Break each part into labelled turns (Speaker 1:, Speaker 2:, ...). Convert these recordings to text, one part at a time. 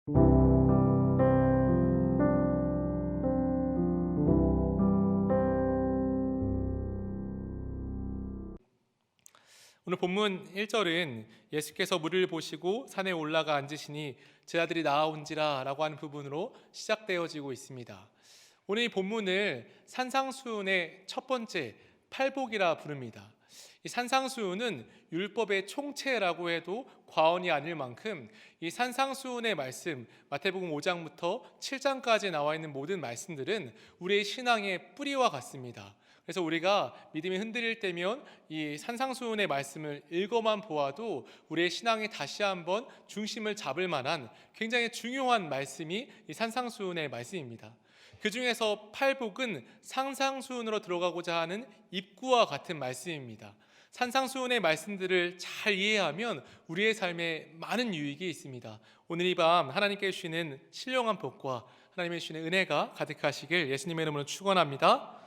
Speaker 1: 오늘 본문 1절은 예수께서 무리를 보시고 산에 올라가 앉으시니 제자들이 나아온지라 라고 하는 부분으로 시작되어지고 있습니다. 오늘 이 본문을 산상수훈의 첫 번째 팔복이라 부릅니다. 이 산상수훈은 율법의 총체라고 해도 과언이 아닐 만큼 이 산상수훈의 말씀, 마태복음 5장부터 7장까지 나와 있는 모든 말씀들은 우리의 신앙의 뿌리와 같습니다. 그래서 우리가 믿음이 흔들릴 때면 이 산상수훈의 말씀을 읽어만 보아도 우리의 신앙이 다시 한번 중심을 잡을 만한 굉장히 중요한 말씀이 이 산상수훈의 말씀입니다. 그 중에서 팔복은 산상수훈으로 들어가고자 하는 입구와 같은 말씀입니다. 산상수훈의 말씀들을 잘 이해하면 우리의 삶에 많은 유익이 있습니다. 오늘 이 밤 하나님께 주시는 신령한 복과 하나님의 주시는 은혜가 가득하시길 예수님의 이름으로 축원합니다.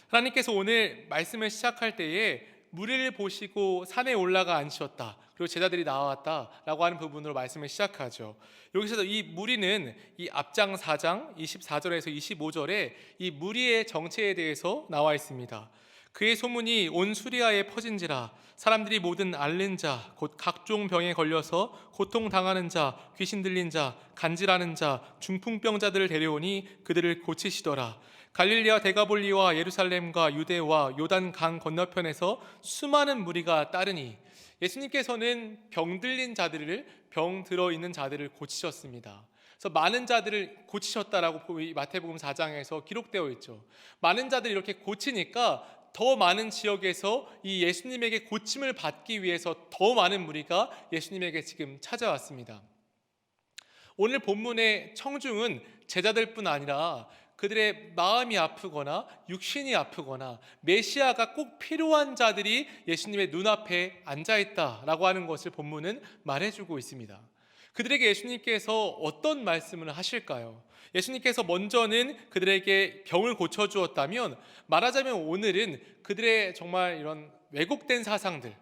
Speaker 1: 하나님께서 오늘 말씀을 시작할 때에 무리를 보시고 산에 올라가 앉으셨다, 그리고 제자들이 나왔다 라고 하는 부분으로 말씀을 시작하죠. 여기서 이 무리는 이 앞장 4장 24절에서 25절에 이 무리의 정체에 대해서 나와 있습니다. 그의 소문이 온 수리아에 퍼진지라 사람들이 모든 앓는 자 곧 각종 병에 걸려서 고통당하는 자, 귀신 들린 자, 간질하는 자, 중풍병자들을 데려오니 그들을 고치시더라. 갈릴리와 데가볼리와 예루살렘과 유대와 요단 강 건너편에서 수많은 무리가 따르니 예수님께서는 병 들린 자들을, 병 들어 있는 자들을 고치셨습니다. 그래서 많은 자들을 고치셨다라고 마태복음 4장에서 기록되어 있죠. 많은 자들이 이렇게 고치니까 더 많은 지역에서 이 예수님에게 고침을 받기 위해서 더 많은 무리가 예수님에게 지금 찾아왔습니다. 오늘 본문의 청중은 제자들뿐 아니라 그들의 마음이 아프거나 육신이 아프거나 메시아가 꼭 필요한 자들이 예수님의 눈앞에 앉아있다라고 하는 것을 본문은 말해주고 있습니다. 그들에게 예수님께서 어떤 말씀을 하실까요? 예수님께서 먼저는 그들에게 병을 고쳐주었다면, 말하자면 오늘은 그들의 정말 이런 왜곡된 사상들,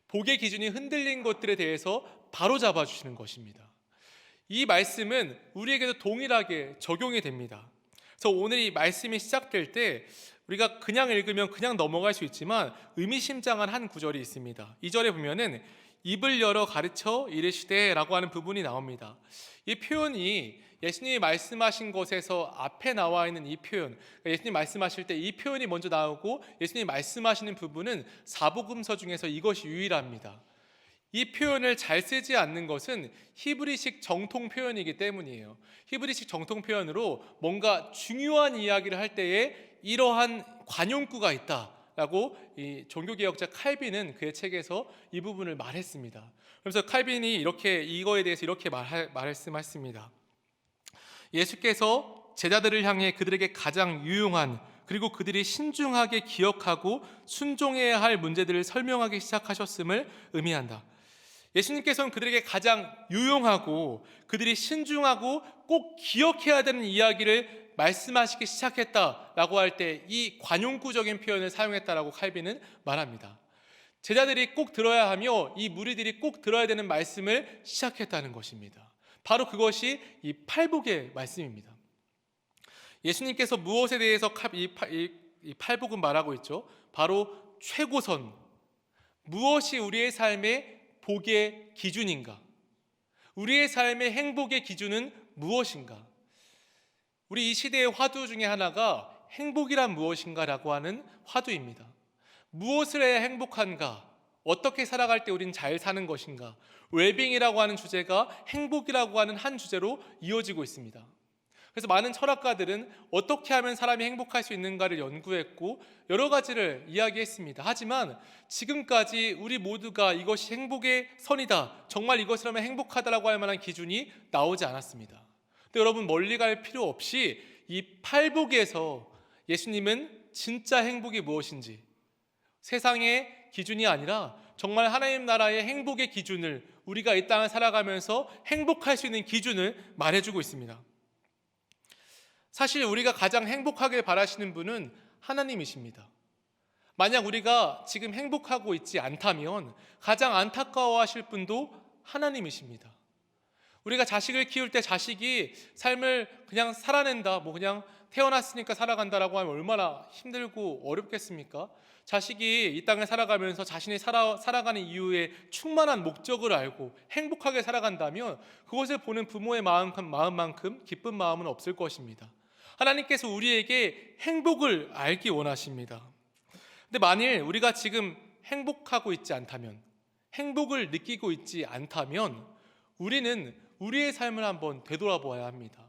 Speaker 1: 복의 기준이 흔들린 것들에 대해서 바로잡아 주시는 것입니다. 이 말씀은 우리에게도 동일하게 적용이 됩니다. 그래서 오늘 이 말씀이 시작될 때 우리가 그냥 읽으면 그냥 넘어갈 수 있지만 의미심장한 한 구절이 있습니다. 2절에 보면은 입을 열어 가르쳐 이르시되 라고 하는 부분이 나옵니다. 이 표현이 예수님이 말씀하신 것에서 앞에 나와 있는 이 표현, 그러니까 예수님 말씀하실 때 이 표현이 먼저 나오고 예수님이 말씀하시는 부분은 사복음서 중에서 이것이 유일합니다. 이 표현을 잘 쓰지 않는 것은 히브리식 정통 표현이기 때문이에요. 히브리식 정통 표현으로 뭔가 중요한 이야기를 할 때에 이러한 관용구가 있다라고 이 종교개혁자 칼빈은 그의 책에서 이 부분을 말했습니다. 그래서 칼빈이 이거에 대해서 이렇게 말씀했습니다. 예수께서 제자들을 향해 그들에게 가장 유용한, 그리고 그들이 신중하게 기억하고 순종해야 할 문제들을 설명하기 시작하셨음을 의미한다. 예수님께서는 그들에게 가장 유용하고 그들이 신중하고 꼭 기억해야 되는 이야기를 말씀하시기 시작했다라고 할 때 이 관용구적인 표현을 사용했다라고 칼빈은 말합니다. 제자들이 꼭 들어야 하며 이 무리들이 꼭 들어야 되는 말씀을 시작했다는 것입니다. 바로 그것이 이 팔복의 말씀입니다. 예수님께서 무엇에 대해서 이 팔복은 말하고 있죠? 바로 최고선, 무엇이 우리의 삶의 복의 기준인가? 우리의 삶의 행복의 기준은 무엇인가? 우리 이 시대의 화두 중에 하나가 행복이란 무엇인가라고 하는 화두입니다. 무엇을 해야 행복한가? 어떻게 살아갈 때 우린 잘 사는 것인가? 웰빙이라고 하는 주제가 행복이라고 하는 한 주제로 이어지고 있습니다. 그래서 많은 철학가들은 어떻게 하면 사람이 행복할 수 있는가를 연구했고 여러 가지를 이야기했습니다. 하지만 지금까지 우리 모두가 이것이 행복의 선이다, 정말 이것을 하면 행복하다라고 할 만한 기준이 나오지 않았습니다. 근데 여러분, 멀리 갈 필요 없이 이 팔복에서 예수님은 진짜 행복이 무엇인지, 세상의 기준이 아니라 정말 하나님 나라의 행복의 기준을, 우리가 이 땅을 살아가면서 행복할 수 있는 기준을 말해주고 있습니다. 사실 우리가 가장 행복하길 바라시는 분은 하나님이십니다. 만약 우리가 지금 행복하고 있지 않다면 가장 안타까워하실 분도 하나님이십니다. 우리가 자식을 키울 때 자식이 삶을 그냥 살아낸다, 그냥 태어났으니까 살아간다라고 하면 얼마나 힘들고 어렵겠습니까? 자식이 이 땅을 살아가면서 자신이 살아가는 이유의 충만한 목적을 알고 행복하게 살아간다면 그것을 보는 부모의 마음만큼 기쁜 마음은 없을 것입니다. 하나님께서 우리에게 행복을 알기 원하십니다. 근데 만일 우리가 지금 행복하고 있지 않다면, 행복을 느끼고 있지 않다면 우리는 우리의 삶을 한번 되돌아보아야 합니다.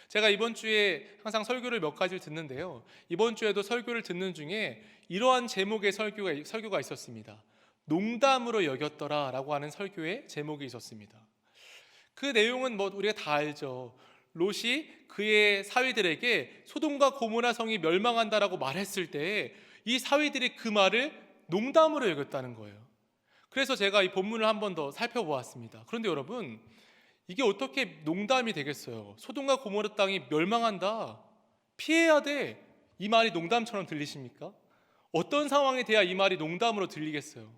Speaker 1: 제가 이번 주에 항상 설교를 몇 가지를 듣는데요, 이번 주에도 설교를 듣는 중에 이러한 제목의 설교가 있었습니다. 농담으로 여겼더라 라고 하는 설교의 제목이 있었습니다. 그 내용은 우리가 다 알죠. 롯이 그의 사위들에게 소돔과 고모라 성이 멸망한다라고 말했을 때 이 사위들이 그 말을 농담으로 여겼다는 거예요. 그래서 제가 이 본문을 한 번 더 살펴보았습니다. 그런데 여러분, 이게 어떻게 농담이 되겠어요? 소돔과 고모라 땅이 멸망한다, 피해야 돼, 이 말이 농담처럼 들리십니까? 어떤 상황에 돼야 이 말이 농담으로 들리겠어요?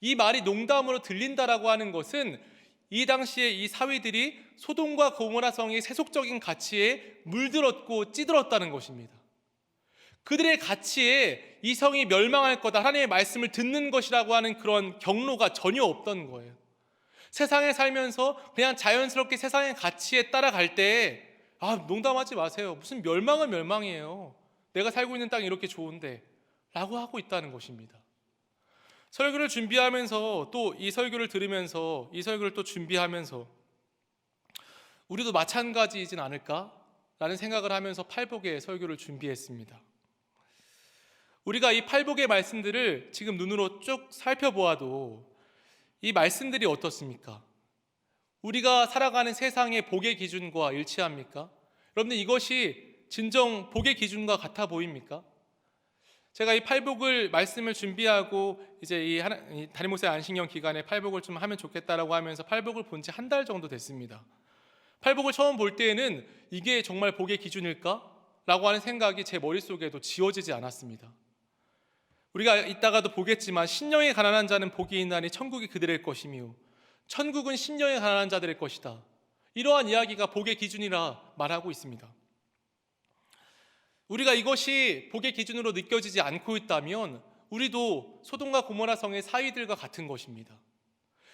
Speaker 1: 이 말이 농담으로 들린다라고 하는 것은 이 당시에 이 사위들이 소돔과 고모라 성의 세속적인 가치에 물들었고 찌들었다는 것입니다. 그들의 가치에 이 성이 멸망할 거다, 하나님의 말씀을 듣는 것이라고 하는 그런 경로가 전혀 없던 거예요. 세상에 살면서 그냥 자연스럽게 세상의 가치에 따라갈 때 농담하지 마세요, 무슨 멸망은 멸망이에요, 내가 살고 있는 땅이 이렇게 좋은데 라고 하고 있다는 것입니다. 설교를 준비하면서 또 이 설교를 들으면서 이 설교를 또 준비하면서 우리도 마찬가지이진 않을까라는 생각을 하면서 팔복의 설교를 준비했습니다. 우리가 이 팔복의 말씀들을 지금 눈으로 쭉 살펴보아도 이 말씀들이 어떻습니까? 우리가 살아가는 세상의 복의 기준과 일치합니까? 여러분들, 이것이 진정 복의 기준과 같아 보입니까? 제가 이 팔복을 말씀을 준비하고 이제 이 담임 목사의 안식년 기간에 팔복을 좀 하면 좋겠다라고 하면서 팔복을 본 지 한 달 정도 됐습니다. 팔복을 처음 볼 때에는 이게 정말 복의 기준일까? 라고 하는 생각이 제 머릿속에도 지워지지 않았습니다. 우리가 이따가도 보겠지만 심령이 가난한 자는 복이 있나니 천국이 그들의 것이며 천국은 심령이 가난한 자들의 것이다, 이러한 이야기가 복의 기준이라 말하고 있습니다. 우리가 이것이 복의 기준으로 느껴지지 않고 있다면 우리도 소돔과 고모라 성의 사위들과 같은 것입니다.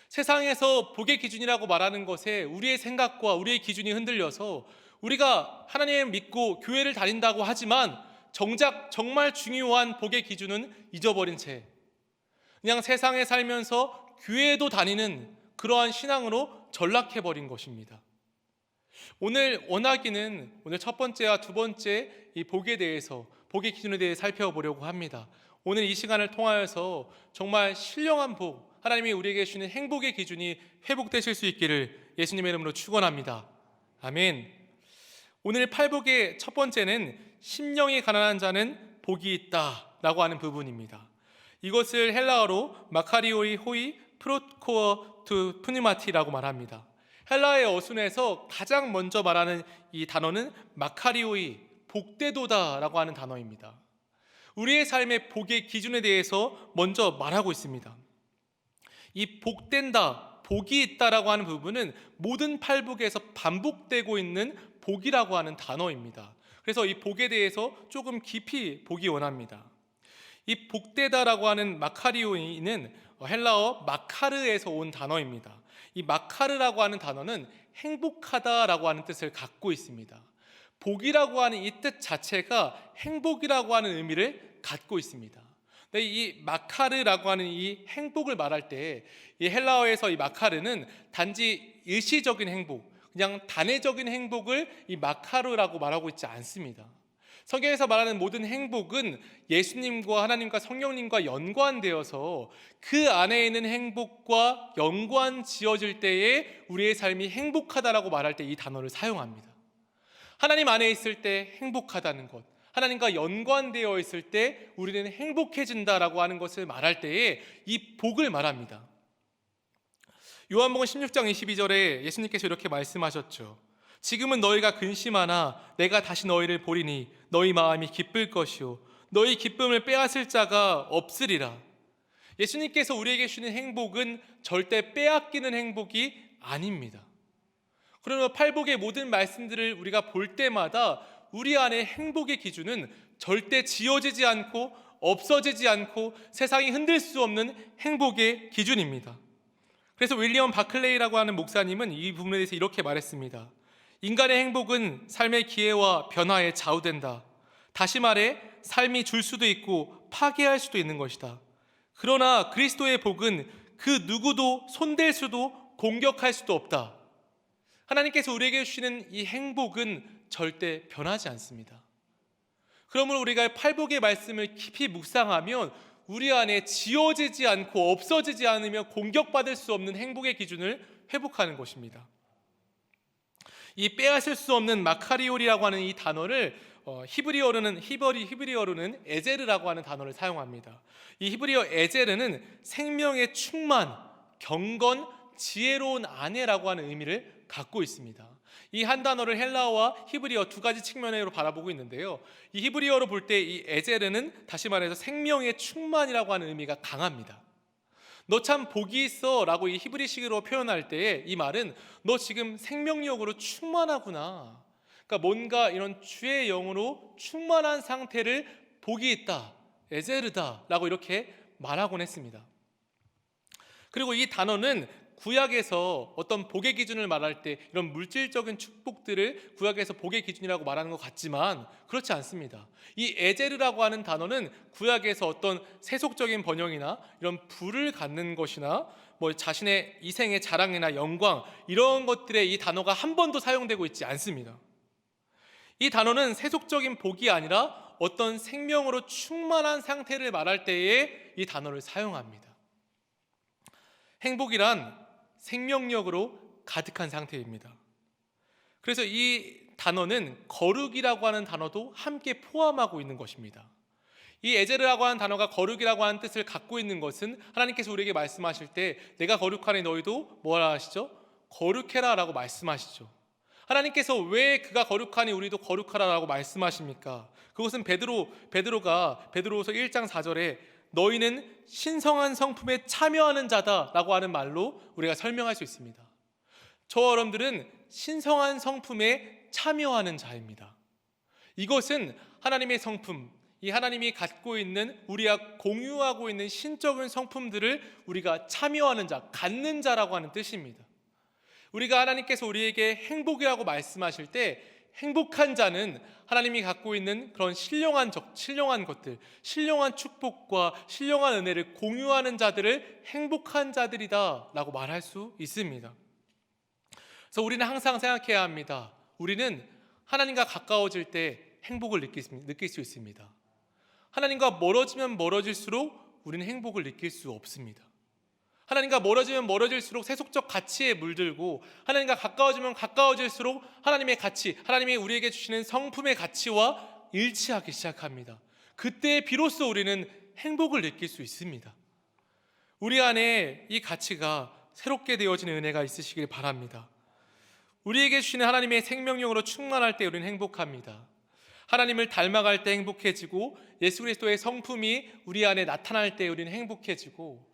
Speaker 1: 세상에서 복의 기준이라고 말하는 것에 우리의 생각과 우리의 기준이 흔들려서 우리가 하나님을 믿고 교회를 다닌다고 하지만 정작 정말 중요한 복의 기준은 잊어버린 채 그냥 세상에 살면서 교회도 다니는 그러한 신앙으로 전락해버린 것입니다. 오늘 원하기는 오늘 첫 번째와 두 번째 이 복에 대해서, 복의 기준에 대해 살펴보려고 합니다. 오늘 이 시간을 통하여서 정말 신령한 복, 하나님이 우리에게 주시는 행복의 기준이 회복되실 수 있기를 예수님의 이름으로 축원합니다. 아멘. 오늘 팔복의 첫 번째는 심령이 가난한 자는 복이 있다 라고 하는 부분입니다. 이것을 헬라어로 마카리오이 호이 프로코어 투 푸니마티라고 말합니다. 헬라의 어순에서 가장 먼저 말하는 이 단어는 마카리오이, 복되도다 라고 하는 단어입니다. 우리의 삶의 복의 기준에 대해서 먼저 말하고 있습니다. 이 복된다, 복이 있다라고 하는 부분은 모든 팔복에서 반복되고 있는 복이라고 하는 단어입니다. 그래서 이 복에 대해서 조금 깊이 보기 원합니다. 이 복되다라고 하는 마카리오이는 헬라어 마카르에서 온 단어입니다. 이 마카르라고 하는 단어는 행복하다라고 하는 뜻을 갖고 있습니다. 복이라고 하는 이 뜻 자체가 행복이라고 하는 의미를 갖고 있습니다. 이 마카르라고 하는 이 행복을 말할 때 이 헬라어에서 이 마카르는 단지 일시적인 행복, 그냥 단회적인 행복을 이 마카르라고 말하고 있지 않습니다. 성경에서 말하는 모든 행복은 예수님과 하나님과 성령님과 연관되어서 그 안에 있는 행복과 연관 지어질 때에 우리의 삶이 행복하다라고 말할 때 이 단어를 사용합니다. 하나님 안에 있을 때 행복하다는 것, 하나님과 연관되어 있을 때 우리는 행복해진다라고 하는 것을 말할 때에 이 복을 말합니다. 요한복음 16장 22절에 예수님께서 이렇게 말씀하셨죠. 지금은 너희가 근심하나 내가 다시 너희를 보리니 너희 마음이 기쁠 것이요 너희 기쁨을 빼앗을 자가 없으리라. 예수님께서 우리에게 주시는 행복은 절대 빼앗기는 행복이 아닙니다. 그러나 팔복의 모든 말씀들을 우리가 볼 때마다 우리 안에 행복의 기준은 절대 지워지지 않고 없어지지 않고 세상이 흔들 수 없는 행복의 기준입니다. 그래서 윌리엄 바클레이라고 하는 목사님은 이 부분에 대해서 이렇게 말했습니다. 인간의 행복은 삶의 기회와 변화에 좌우된다. 다시 말해 삶이 줄 수도 있고 파괴할 수도 있는 것이다. 그러나 그리스도의 복은 그 누구도 손댈 수도 공격할 수도 없다. 하나님께서 우리에게 주시는 이 행복은 절대 변하지 않습니다. 그러므로 우리가 팔복의 말씀을 깊이 묵상하면 우리 안에 지워지지 않고 없어지지 않으며 공격받을 수 없는 행복의 기준을 회복하는 것입니다. 이 빼앗을 수 없는 마카리올이라고 하는 이 단어를 히브리어로는 에제르라고 하는 단어를 사용합니다. 이 히브리어 에제르는 생명의 충만, 경건, 지혜로운 아내라고 하는 의미를 갖고 있습니다. 이 한 단어를 헬라어와 히브리어 두 가지 측면으로 바라보고 있는데요. 이 히브리어로 볼 때 이 에제르는 다시 말해서 생명의 충만이라고 하는 의미가 강합니다. 너 참 복이 있어 라고 이 히브리식으로 표현할 때에 이 말은 너 지금 생명력으로 충만하구나. 그러니까 뭔가 이런 주의 영으로 충만한 상태를 복이 있다, 에제르다 라고 이렇게 말하곤 했습니다. 그리고 이 단어는 구약에서 어떤 복의 기준을 말할 때 이런 물질적인 축복들을 구약에서 복의 기준이라고 말하는 것 같지만 그렇지 않습니다. 이 에제르라고 하는 단어는 구약에서 어떤 세속적인 번영이나 이런 부를 갖는 것이나 뭐 자신의 이생의 자랑이나 영광 이런 것들에 이 단어가 한 번도 사용되고 있지 않습니다. 이 단어는 세속적인 복이 아니라 어떤 생명으로 충만한 상태를 말할 때에 이 단어를 사용합니다. 행복이란 생명력으로 가득한 상태입니다. 그래서 이 단어는 거룩이라고 하는 단어도 함께 포함하고 있는 것입니다. 이 에제르라고 하는 단어가 거룩이라고 하는 뜻을 갖고 있는 것은 하나님께서 우리에게 말씀하실 때 내가 거룩하니 너희도 뭐라 하시죠? 거룩해라 라고 말씀하시죠. 하나님께서 왜 그가 거룩하니 우리도 거룩하라 라고 말씀하십니까? 그것은 베드로가 베드로후서 1장 4절에 너희는 신성한 성품에 참여하는 자다라고 하는 말로 우리가 설명할 수 있습니다. 저와 여러분들은 신성한 성품에 참여하는 자입니다. 이것은 하나님의 성품, 이 하나님이 갖고 있는 우리가 공유하고 있는 신적인 성품들을 우리가 참여하는 자, 갖는 자라고 하는 뜻입니다. 우리가 하나님께서 우리에게 행복이라고 말씀하실 때 행복한 자는 하나님이 갖고 있는 그런 신령한 것들, 신령한 축복과 신령한 은혜를 공유하는 자들을 행복한 자들이다 라고 말할 수 있습니다. 그래서 우리는 항상 생각해야 합니다. 우리는 하나님과 가까워질 때 행복을 느낄 수 있습니다. 하나님과 멀어지면 멀어질수록 우리는 행복을 느낄 수 없습니다. 하나님과 멀어지면 멀어질수록 세속적 가치에 물들고 하나님과 가까워지면 가까워질수록 하나님의 가치, 하나님이 우리에게 주시는 성품의 가치와 일치하기 시작합니다. 그때 비로소 우리는 행복을 느낄 수 있습니다. 우리 안에 이 가치가 새롭게 되어지는 은혜가 있으시길 바랍니다. 우리에게 주시는 하나님의 생명력으로 충만할 때 우리는 행복합니다. 하나님을 닮아갈 때 행복해지고 예수 그리스도의 성품이 우리 안에 나타날 때 우리는 행복해지고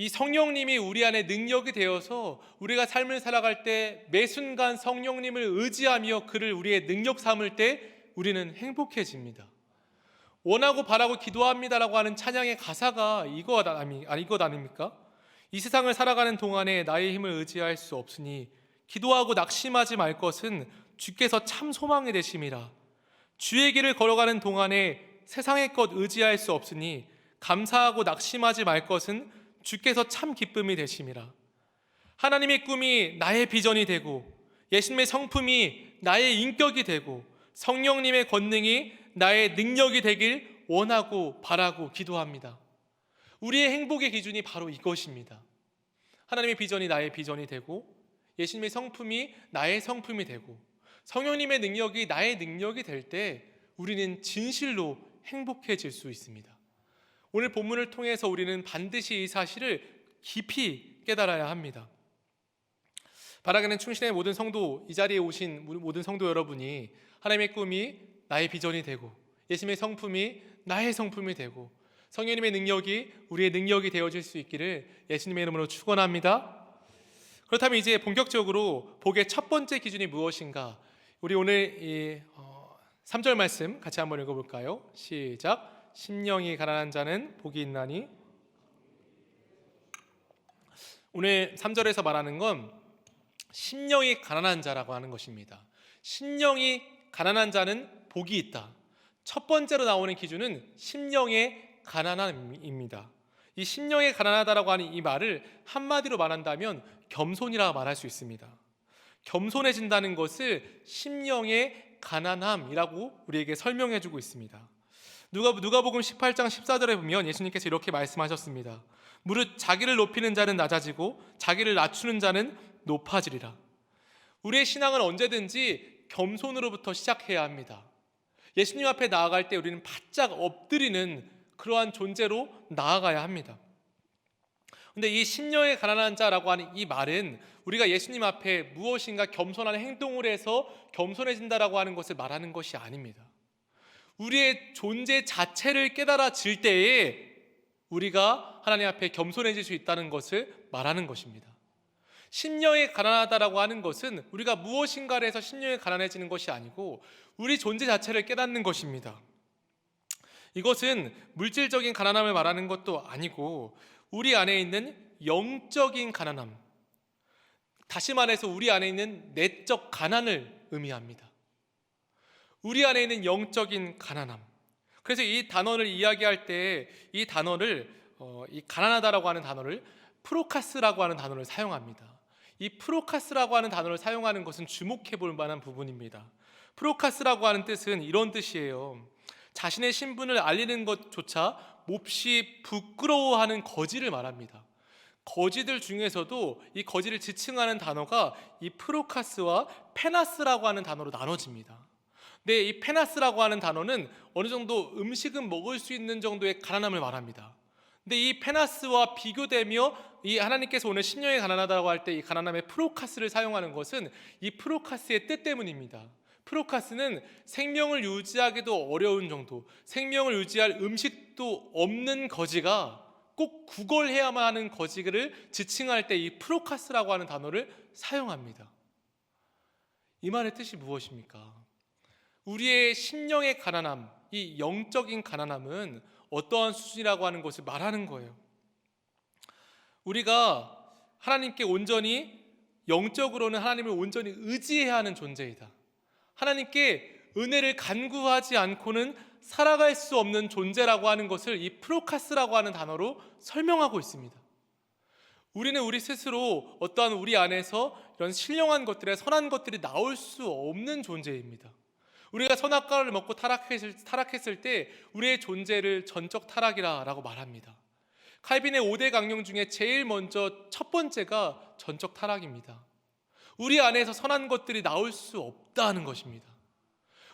Speaker 1: 이 성령님이 우리 안에 능력이 되어서 우리가 삶을 살아갈 때 매 순간 성령님을 의지하며 그를 우리의 능력 삼을 때 우리는 행복해집니다. 원하고 바라고 기도합니다라고 하는 찬양의 가사가 이것 아닙니까? 이 세상을 살아가는 동안에 나의 힘을 의지할 수 없으니 기도하고 낙심하지 말 것은 주께서 참 소망이 되심이라. 주의 길을 걸어가는 동안에 세상의 것 의지할 수 없으니 감사하고 낙심하지 말 것은 주께서 참 기쁨이 되심이라. 하나님의 꿈이 나의 비전이 되고 예수님의 성품이 나의 인격이 되고 성령님의 권능이 나의 능력이 되길 원하고 바라고 기도합니다. 우리의 행복의 기준이 바로 이것입니다. 하나님의 비전이 나의 비전이 되고 예수님의 성품이 나의 성품이 되고 성령님의 능력이 나의 능력이 될 때 우리는 진실로 행복해질 수 있습니다. 오늘 본문을 통해서 우리는 반드시 이 사실을 깊이 깨달아야 합니다. 바라기는 충신의 모든 성도, 이 자리에 오신 모든 성도 여러분이 하나님의 꿈이 나의 비전이 되고 예수님의 성품이 나의 성품이 되고 성령님의 능력이 우리의 능력이 되어질 수 있기를 예수님의 이름으로 축원합니다. 그렇다면 이제 본격적으로 복의 첫 번째 기준이 무엇인가? 우리 오늘 이 3절 말씀 같이 한번 읽어볼까요? 시작. 심령이 가난한 자는 복이 있나니. 오늘 3절에서 말하는 건 심령이 가난한 자라고 하는 것입니다. 심령이 가난한 자는 복이 있다. 첫 번째로 나오는 기준은 심령의 가난함입니다. 이 심령의 가난하다라고 하는 이 말을 한마디로 말한다면 겸손이라 말할 수 있습니다. 겸손해진다는 것을 심령의 가난함이라고 우리에게 설명해 주고 있습니다. 누가복음 18장 14절에 보면 예수님께서 이렇게 말씀하셨습니다. 무릇 자기를 높이는 자는 낮아지고 자기를 낮추는 자는 높아지리라. 우리의 신앙은 언제든지 겸손으로부터 시작해야 합니다. 예수님 앞에 나아갈 때 우리는 바짝 엎드리는 그러한 존재로 나아가야 합니다. 근데 이 심령의 가난한 자라고 하는 이 말은 우리가 예수님 앞에 무엇인가 겸손한 행동을 해서 겸손해진다라고 하는 것을 말하는 것이 아닙니다. 우리의 존재 자체를 깨달아질 때에 우리가 하나님 앞에 겸손해질 수 있다는 것을 말하는 것입니다. 심령이 가난하다라고 하는 것은 우리가 무엇인가를 해서 심령이 가난해지는 것이 아니고 우리 존재 자체를 깨닫는 것입니다. 이것은 물질적인 가난함을 말하는 것도 아니고 우리 안에 있는 영적인 가난함, 다시 말해서 우리 안에 있는 내적 가난을 의미합니다. 우리 안에 있는 영적인 가난함. 그래서 이 단어를 이야기할 때 이 단어를 이 가난하다라고 하는 단어를 프로카스라고 하는 단어를 사용합니다. 이 프로카스라고 하는 단어를 사용하는 것은 주목해 볼 만한 부분입니다. 프로카스라고 하는 뜻은 이런 뜻이에요. 자신의 신분을 알리는 것조차 몹시 부끄러워하는 거지를 말합니다. 거지들 중에서도 이 거지를 지칭하는 단어가 이 프로카스와 페나스라고 하는 단어로 나눠집니다. 근데 이 페나스라고 하는 단어는 어느 정도 음식은 먹을 수 있는 정도의 가난함을 말합니다. 근데 이 페나스와 비교되며 이 하나님께서 오늘 심령이 가난하다고 할 때 이 가난함의 프로카스를 사용하는 것은 이 프로카스의 뜻 때문입니다. 프로카스는 생명을 유지하기도 어려운 정도, 생명을 유지할 음식도 없는 거지가 꼭 구걸해야만 하는 거지를 지칭할 때 이 프로카스라고 하는 단어를 사용합니다. 이 말의 뜻이 무엇입니까? 우리의 심령의 가난함, 이 영적인 가난함은 어떠한 수준이라고 하는 것을 말하는 거예요. 우리가 하나님께 온전히, 영적으로는 하나님을 온전히 의지해야 하는 존재이다. 하나님께 은혜를 간구하지 않고는 살아갈 수 없는 존재라고 하는 것을 이 프로카스라고 하는 단어로 설명하고 있습니다. 우리는 우리 스스로 어떠한 우리 안에서 이런 신령한 것들의 선한 것들이 나올 수 없는 존재입니다. 우리가 선악과를 먹고 타락했을 때 우리의 존재를 전적 타락이라고 말합니다. 칼빈의 5대 강령 중에 제일 먼저 첫 번째가 전적 타락입니다. 우리 안에서 선한 것들이 나올 수 없다는 것입니다.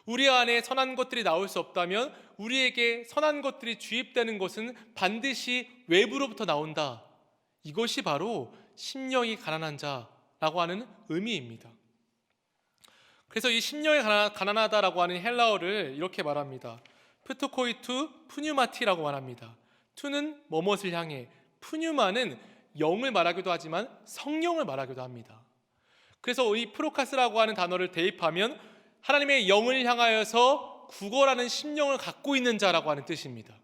Speaker 1: 우리 안에 선한 것들이 나올 수 없다면 우리에게 선한 것들이 주입되는 것은 반드시 외부로부터 나온다. 이것이 바로 심령이 가난한 자라고 하는 의미입니다. 그래서 이 심령이 가난하다라고 하는 헬라어를 이렇게 말합니다. 프토코이투 푸뉴마티라고 말합니다. 투는 뭐뭇을 향해, 푸뉴마는 영을 말하기도 하지만 성령을 말하기도 합니다. 그래서 이 프로카스라고 하는 단어를 대입하면 하나님의 영을 향하여서 구걸하는 심령을 갖고 있는 자라고 하는 뜻입니다.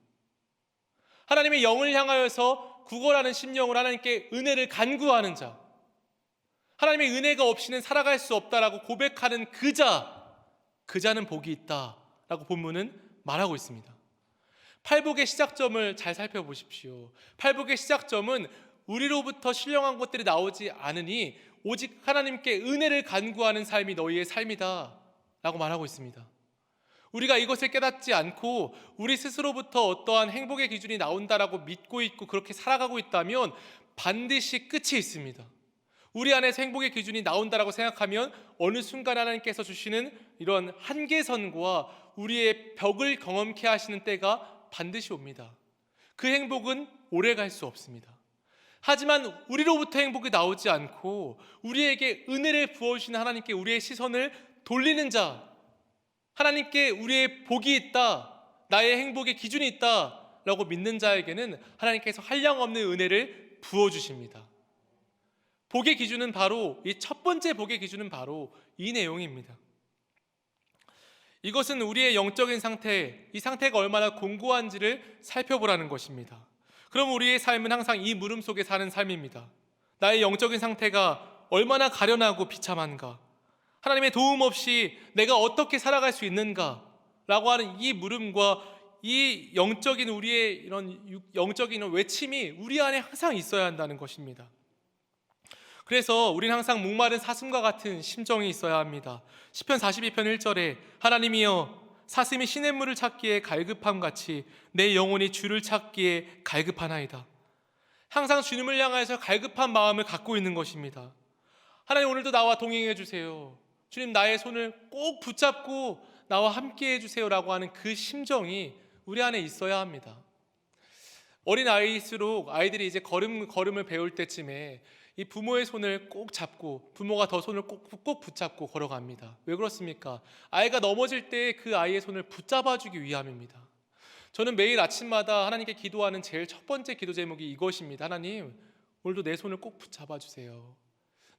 Speaker 1: 하나님의 영을 향하여서 구걸하는 심령을 하나님께 은혜를 간구하는 자, 하나님의 은혜가 없이는 살아갈 수 없다라고 고백하는 그 자는 복이 있다라고 본문은 말하고 있습니다. 팔복의 시작점을 잘 살펴보십시오. 팔복의 시작점은 우리로부터 신령한 것들이 나오지 않으니 오직 하나님께 은혜를 간구하는 삶이 너희의 삶이다 라고 말하고 있습니다. 우리가 이것을 깨닫지 않고 우리 스스로부터 어떠한 행복의 기준이 나온다라고 믿고 있고 그렇게 살아가고 있다면 반드시 끝이 있습니다. 우리 안에서 행복의 기준이 나온다라고 생각하면 어느 순간 하나님께서 주시는 이런 한계선과 우리의 벽을 경험케 하시는 때가 반드시 옵니다. 그 행복은 오래 갈 수 없습니다. 하지만 우리로부터 행복이 나오지 않고 우리에게 은혜를 부어주시는 하나님께 우리의 시선을 돌리는 자, 하나님께 우리의 복이 있다, 나의 행복의 기준이 있다 라고 믿는 자에게는 하나님께서 한량없는 은혜를 부어주십니다. 복의 기준은 바로 이 첫 번째 복의 기준은 바로 이 내용입니다. 이것은 우리의 영적인 상태, 이 상태가 얼마나 공고한지를 살펴보라는 것입니다. 그럼 우리의 삶은 항상 이 물음 속에 사는 삶입니다. 나의 영적인 상태가 얼마나 가련하고 비참한가, 하나님의 도움 없이 내가 어떻게 살아갈 수 있는가 라고 하는 이 물음과 이 영적인 우리의 이런 영적인 외침이 우리 안에 항상 있어야 한다는 것입니다. 그래서 우리는 항상 목마른 사슴과 같은 심정이 있어야 합니다. 시편 42편 1절에 하나님이여 사슴이 시냇물을 찾기에 갈급함같이 내 영혼이 주를 찾기에 갈급하나이다. 항상 주님을 향해서 갈급한 마음을 갖고 있는 것입니다. 하나님, 오늘도 나와 동행해 주세요. 주님, 나의 손을 꼭 붙잡고 나와 함께 해주세요라고 하는 그 심정이 우리 안에 있어야 합니다. 어린 아이일수록 아이들이 이제 걸음을 배울 때쯤에 이 부모의 손을 꼭 잡고 부모가 더 손을 꼭 붙잡고 걸어갑니다. 왜 그렇습니까? 아이가 넘어질 때 그 아이의 손을 붙잡아주기 위함입니다. 저는 매일 아침마다 하나님께 기도하는 제일 첫 번째 기도 제목이 이것입니다. 하나님, 오늘도 내 손을 꼭 붙잡아주세요.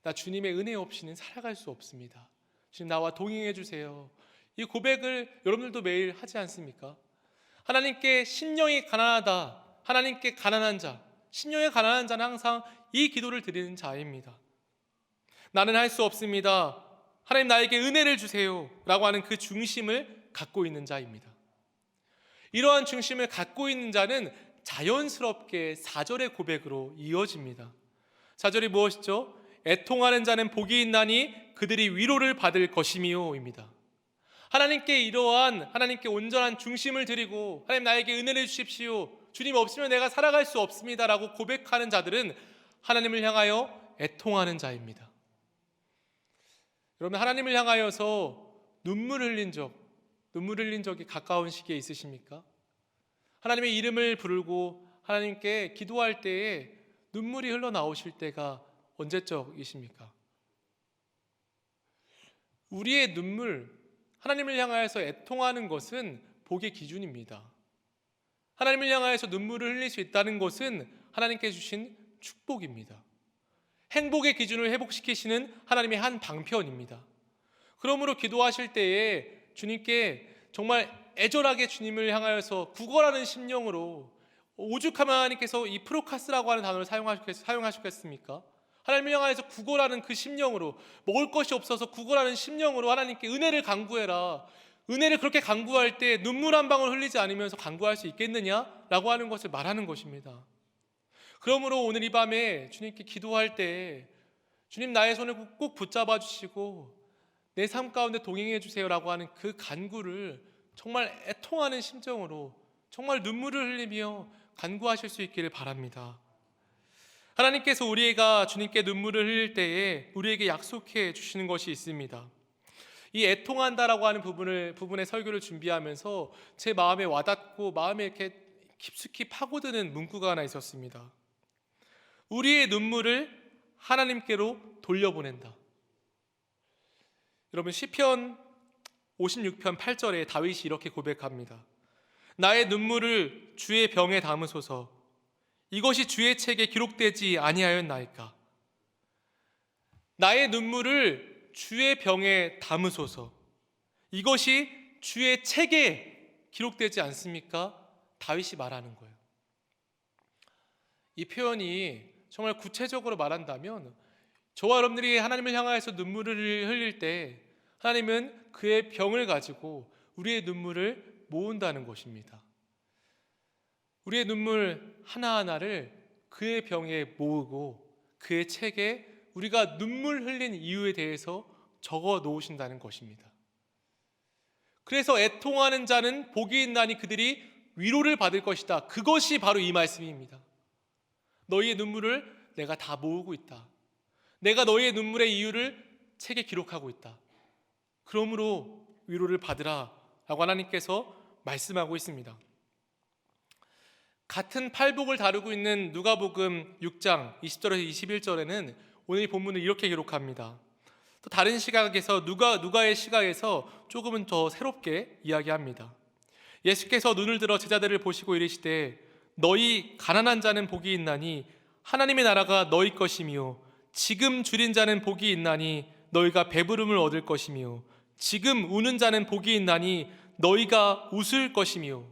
Speaker 1: 나 주님의 은혜 없이는 살아갈 수 없습니다. 주님, 나와 동행해 주세요. 이 고백을 여러분들도 매일 하지 않습니까? 하나님께 심령이 가난하다, 하나님께 가난한 자, 심령이 가난한 자는 항상 이 기도를 드리는 자입니다. 나는 할 수 없습니다, 하나님 나에게 은혜를 주세요 라고 하는 그 중심을 갖고 있는 자입니다. 이러한 중심을 갖고 있는 자는 자연스럽게 4절의 고백으로 이어집니다. 4절이 무엇이죠? 애통하는 자는 복이 있나니 그들이 위로를 받을 것이미요 입니다. 하나님께 이러한 하나님께 온전한 중심을 드리고 하나님 나에게 은혜를 주십시오, 주님 없으면 내가 살아갈 수 없습니다 라고 고백하는 자들은 하나님을 향하여 애통하는 자입니다. 여러분, 하나님을 향하여서 눈물 흘린 적이 가까운 시기에 있으십니까? 하나님의 이름을 부르고 하나님께 기도할 때에 눈물이 흘러나오실 때가 언제적이십니까? 우리의 눈물, 하나님을 향하여서 애통하는 것은 복의 기준입니다. 하나님을 향하여서 눈물을 흘릴 수 있다는 것은 하나님께 주신 축복입니다. 행복의 기준을 회복시키시는 하나님의 한 방편입니다. 그러므로 기도하실 때에 주님께 정말 애절하게 주님을 향하여서 구걸하는 심령으로, 오죽하면 하나님께서 이 프로카스라고 하는 단어를 사용하셨겠습니까? 하나님을 향하여서 구걸하는 그 심령으로, 먹을 것이 없어서 구걸하는 심령으로 하나님께 은혜를 간구해라. 은혜를 그렇게 간구할 때 눈물 한 방울 흘리지 않으면서 간구할 수 있겠느냐라고 하는 것을 말하는 것입니다. 그러므로 오늘 이 밤에 주님께 기도할 때 주님 나의 손을 꼭 붙잡아 주시고 내 삶 가운데 동행해 주세요라고 하는 그 간구를 정말 애통하는 심정으로 정말 눈물을 흘리며 간구하실 수 있기를 바랍니다. 하나님께서 우리가 주님께 눈물을 흘릴 때에 우리에게 약속해 주시는 것이 있습니다. 이 애통한다라고 하는 부분의 설교를 준비하면서 제 마음에 와닿고 마음에 이렇게 깊숙이 파고드는 문구가 하나 있었습니다. 우리의 눈물을 하나님께로 돌려보낸다. 여러분, 시편 56편 8절에 다윗이 이렇게 고백합니다. 나의 눈물을 주의 병에 담으소서. 이것이 주의 책에 기록되지 아니하였나이까. 나의 눈물을 주의 병에 담으소서. 이것이 주의 책에 기록되지 않습니까? 다윗이 말하는 거예요. 이 표현이 정말 구체적으로 말한다면 저와 여러분들이 하나님을 향하여서 눈물을 흘릴 때 하나님은 그의 병을 가지고 우리의 눈물을 모은다는 것입니다. 우리의 눈물 하나하나를 그의 병에 모으고 그의 책에 우리가 눈물 흘린 이유에 대해서 적어 놓으신다는 것입니다. 그래서 애통하는 자는 복이 있나니 그들이 위로를 받을 것이다. 그것이 바로 이 말씀입니다. 너희의 눈물을 내가 다 모으고 있다. 내가 너희의 눈물의 이유를 책에 기록하고 있다. 그러므로 위로를 받으라 라고 하나님께서 말씀하고 있습니다. 같은 팔복을 다루고 있는 누가복음 6장 20절에서 21절에는 오늘 본문을 이렇게 기록합니다. 또 다른 시각에서 누가의 시각에서 조금은 더 새롭게 이야기합니다. 예수께서 눈을 들어 제자들을 보시고 이르시되 너희 가난한 자는 복이 있나니 하나님의 나라가 너희 것이며 지금 줄인 자는 복이 있나니 너희가 배부름을 얻을 것이며 지금 우는 자는 복이 있나니 너희가 웃을 것이며.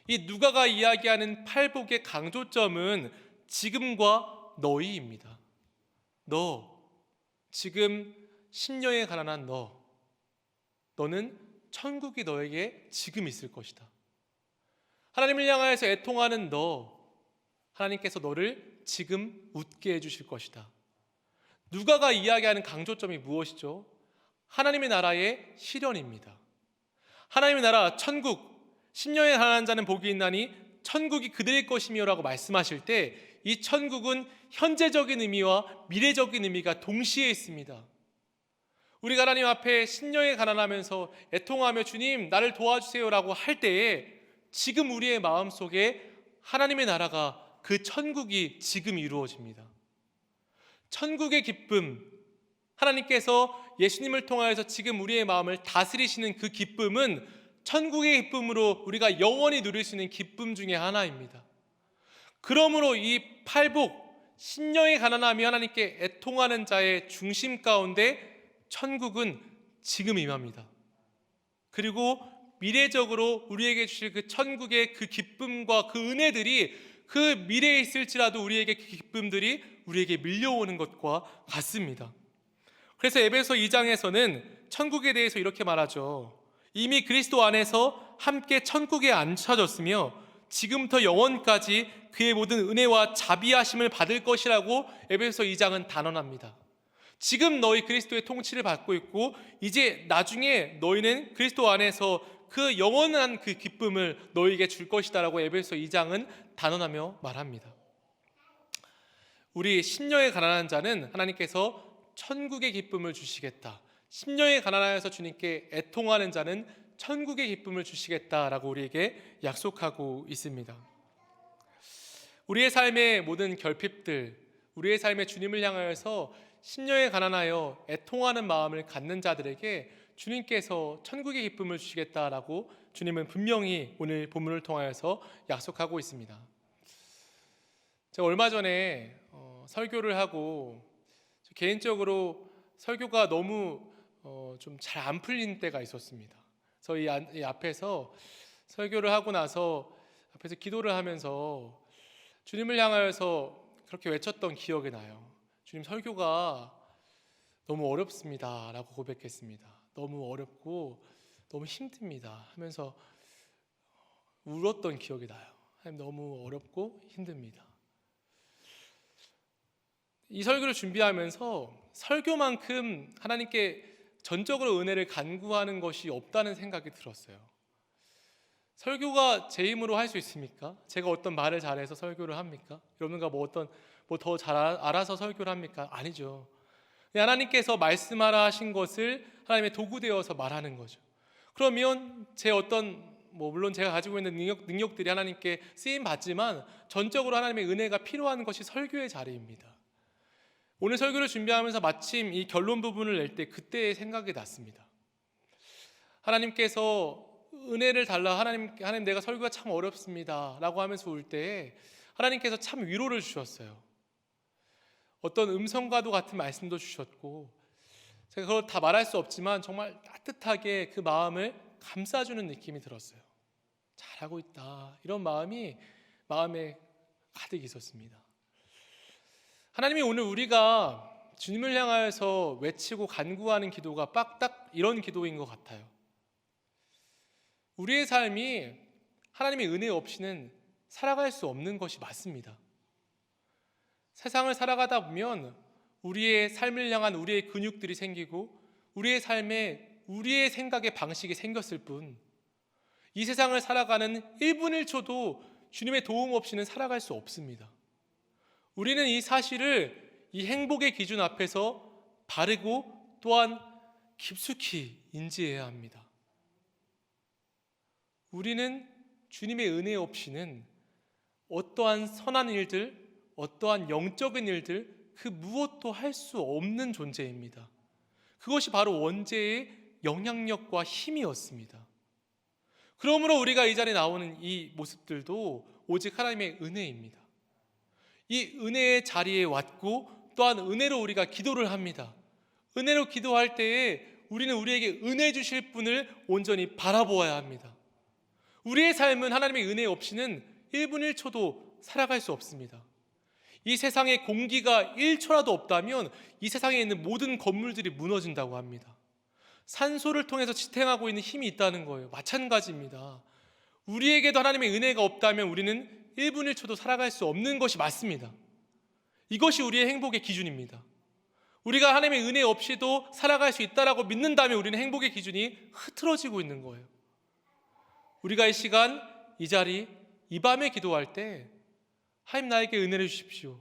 Speaker 1: 이 누가가 이야기하는 팔복의 강조점은 지금과 너희입니다. 너, 지금 심령에 가난한 너는 천국이 너에게 지금 있을 것이다. 하나님을 향하여서 애통하는 하나님께서 너를 지금 웃게 해주실 것이다. 누가가 이야기하는 강조점이 무엇이죠? 하나님의 나라의 실현입니다. 하나님의 나라, 천국, 심령에 가난한 자는 복이 있나니 천국이 그들의 것이며 라고 말씀하실 때 이 천국은 현재적인 의미와 미래적인 의미가 동시에 있습니다. 우리가 하나님 앞에 심령에 가난하면서 애통하며 주님 나를 도와주세요 라고 할 때에 지금 우리의 마음속에 하나님의 나라가, 그 천국이 지금 이루어집니다. 천국의 기쁨, 하나님께서 예수님을 통하여서 지금 우리의 마음을 다스리시는 그 기쁨은 천국의 기쁨으로 우리가 영원히 누릴 수 있는 기쁨 중에 하나입니다. 그러므로 이 팔복, 심령이 가난하며 하나님께 애통하는 자의 중심 가운데 천국은 지금 임합니다. 그리고 미래적으로 우리에게 주실 그 천국의 그 기쁨과 그 은혜들이 그 미래에 있을지라도 우리에게 그 기쁨들이 우리에게 밀려오는 것과 같습니다. 그래서 에베소 2장에서는 천국에 대해서 이렇게 말하죠. 이미 그리스도 안에서 함께 천국에 앉혀졌으며 지금부터 영원까지 그의 모든 은혜와 자비하심을 받을 것이라고 에베소 2장은 단언합니다. 지금 너희 그리스도의 통치를 받고 있고 이제 나중에 너희는 그리스도 안에서 그 영원한 그 기쁨을 너희에게 줄 것이다 라고 에베소 2장은 단언하며 말합니다. 우리 심령에 가난한 자는 하나님께서 천국의 기쁨을 주시겠다, 심령에 가난하여서 주님께 애통하는 자는 천국의 기쁨을 주시겠다라고 우리에게 약속하고 있습니다. 우리의 삶의 모든 결핍들, 우리의 삶의 주님을 향하여서 심령에 가난하여 애통하는 마음을 갖는 자들에게 주님께서 천국의 기쁨을 주시겠다라고 주님은 분명히 오늘 본문을 통하여서 약속하고 있습니다. 제가 얼마 전에 설교를 하고 개인적으로 설교가 너무 좀 잘 안 풀린 때가 있었습니다. 그래서 이 앞에서 설교를 하고 나서 앞에서 기도를 하면서 주님을 향하여서 그렇게 외쳤던 기억이 나요. 주님, 설교가 너무 어렵습니다 라고 고백했습니다. 너무 어렵고 너무 힘듭니다 하면서 울었던 기억이 나요. 하나님, 너무 어렵고 힘듭니다. 이 설교를 준비하면서 설교만큼 하나님께 전적으로 은혜를 간구하는 것이 없다는 생각이 들었어요. 설교가 제 힘으로 할 수 있습니까? 제가 어떤 말을 잘해서 설교를 합니까? 여러분과 뭐 더 잘 알아서 설교를 합니까? 아니죠. 하나님께서 말씀하라 하신 것을 하나님의 도구 되어서 말하는 거죠. 그러면 제 물론 제가 가지고 있는 능력들이 하나님께 쓰임 받지만 전적으로 하나님의 은혜가 필요한 것이 설교의 자리입니다. 오늘 설교를 준비하면서 마침 이 결론 부분을 낼 때 그때의 생각이 났습니다. 하나님께서 은혜를 달라, 하나님 내가 설교가 참 어렵습니다 라고 하면서 울 때 하나님께서 참 위로를 주셨어요. 어떤 음성과도 같은 말씀도 주셨고, 제가 그걸 다 말할 수 없지만 정말 따뜻하게 그 마음을 감싸주는 느낌이 들었어요. 잘하고 있다, 이런 마음에 가득 있었습니다. 하나님이 오늘 우리가 주님을 향하여서 외치고 간구하는 기도가 딱 이런 기도인 것 같아요. 우리의 삶이 하나님의 은혜 없이는 살아갈 수 없는 것이 맞습니다. 세상을 살아가다 보면 우리의 삶을 향한 우리의 근육들이 생기고 우리의 삶에 우리의 생각의 방식이 생겼을 뿐, 이 세상을 살아가는 1분 1초도 주님의 도움 없이는 살아갈 수 없습니다. 우리는 이 사실을 이 행복의 기준 앞에서 바르고 또한 깊숙이 인지해야 합니다. 우리는 주님의 은혜 없이는 어떠한 선한 일들, 어떠한 영적인 일들, 그 무엇도 할 수 없는 존재입니다. 그것이 바로 원죄의 영향력과 힘이었습니다. 그러므로 우리가 이 자리에 나오는 이 모습들도 오직 하나님의 은혜입니다. 이 은혜의 자리에 왔고 또한 은혜로 우리가 기도를 합니다. 은혜로 기도할 때에 우리는 우리에게 은혜 주실 분을 온전히 바라보아야 합니다. 우리의 삶은 하나님의 은혜 없이는 1분 1초도 살아갈 수 없습니다. 이 세상에 공기가 1초라도 없다면 이 세상에 있는 모든 건물들이 무너진다고 합니다. 산소를 통해서 지탱하고 있는 힘이 있다는 거예요. 마찬가지입니다. 우리에게도 하나님의 은혜가 없다면 우리는 1분 1초도 살아갈 수 없는 것이 맞습니다. 이것이 우리의 행복의 기준입니다. 우리가 하나님의 은혜 없이도 살아갈 수 있다라고 믿는다면 우리는 행복의 기준이 흐트러지고 있는 거예요. 우리가 이 시간, 이 자리, 이 밤에 기도할 때 하나님 나에게 은혜를 주십시오.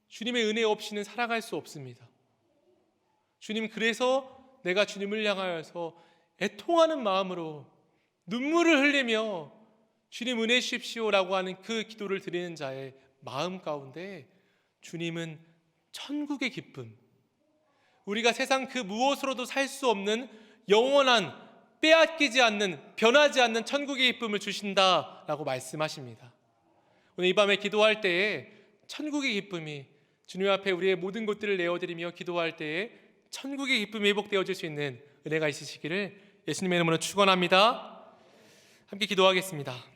Speaker 1: 주님의 은혜 없이는 살아갈 수 없습니다. 주님, 그래서 내가 주님을 향하여서 애통하는 마음으로 눈물을 흘리며 주님 은혜 주십시오라고 하는 그 기도를 드리는 자의 마음 가운데 주님은 천국의 기쁨, 우리가 세상 그 무엇으로도 살 수 없는 영원한, 빼앗기지 않는, 변하지 않는 천국의 기쁨을 주신다라고 말씀하십니다. 오늘 이 밤에 기도할 때에 천국의 기쁨이 주님 앞에 우리의 모든 것들을 내어드리며 기도할 때에 천국의 기쁨이 회복되어질 수 있는 은혜가 있으시기를 예수님의 이름으로 축원합니다. 함께 기도하겠습니다.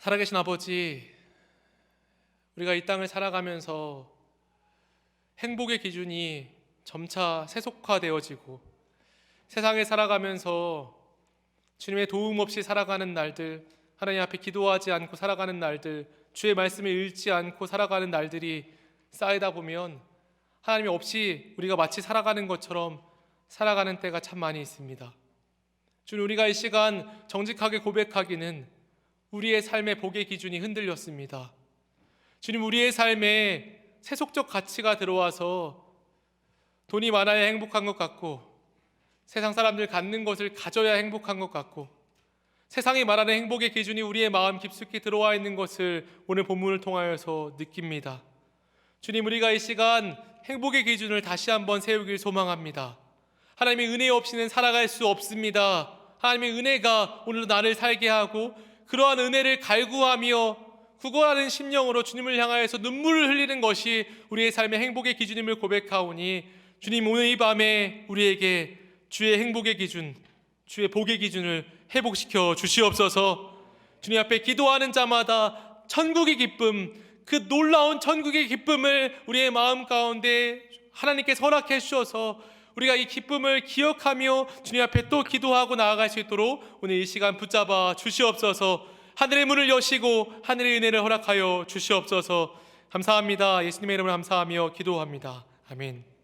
Speaker 1: 살아계신 아버지, 우리가 이 땅을 살아가면서 행복의 기준이 점차 세속화되어지고 세상에 살아가면서 주님의 도움 없이 살아가는 날들, 하나님 앞에 기도하지 않고 살아가는 날들, 주의 말씀을 읽지 않고 살아가는 날들이 쌓이다 보면 하나님이 없이 우리가 마치 살아가는 것처럼 살아가는 때가 참 많이 있습니다. 주님, 우리가 이 시간 정직하게 고백하기는 우리의 삶의 복의 기준이 흔들렸습니다. 주님, 우리의 삶에 세속적 가치가 들어와서 돈이 많아야 행복한 것 같고 세상 사람들 갖는 것을 가져야 행복한 것 같고 세상이 말하는 행복의 기준이 우리의 마음 깊숙이 들어와 있는 것을 오늘 본문을 통하여서 느낍니다. 주님, 우리가 이 시간 행복의 기준을 다시 한번 세우길 소망합니다. 하나님의 은혜 없이는 살아갈 수 없습니다. 하나님의 은혜가 오늘 나를 살게 하고 그러한 은혜를 갈구하며 구걸하는 심령으로 주님을 향하여서 눈물을 흘리는 것이 우리의 삶의 행복의 기준임을 고백하오니 주님, 오늘 이 밤에 우리에게 주의 행복의 기준, 주의 복의 기준을 회복시켜 주시옵소서. 주님 앞에 기도하는 자마다 천국의 기쁨, 그 놀라운 천국의 기쁨을 우리의 마음 가운데 하나님께 허락해 주셔서 우리가 이 기쁨을 기억하며 주님 앞에 또 기도하고 나아갈 수 있도록 오늘 이 시간 붙잡아 주시옵소서. 하늘의 문을 여시고 하늘의 은혜를 허락하여 주시옵소서. 감사합니다. 예수님의 이름으로 감사하며 기도합니다. 아멘.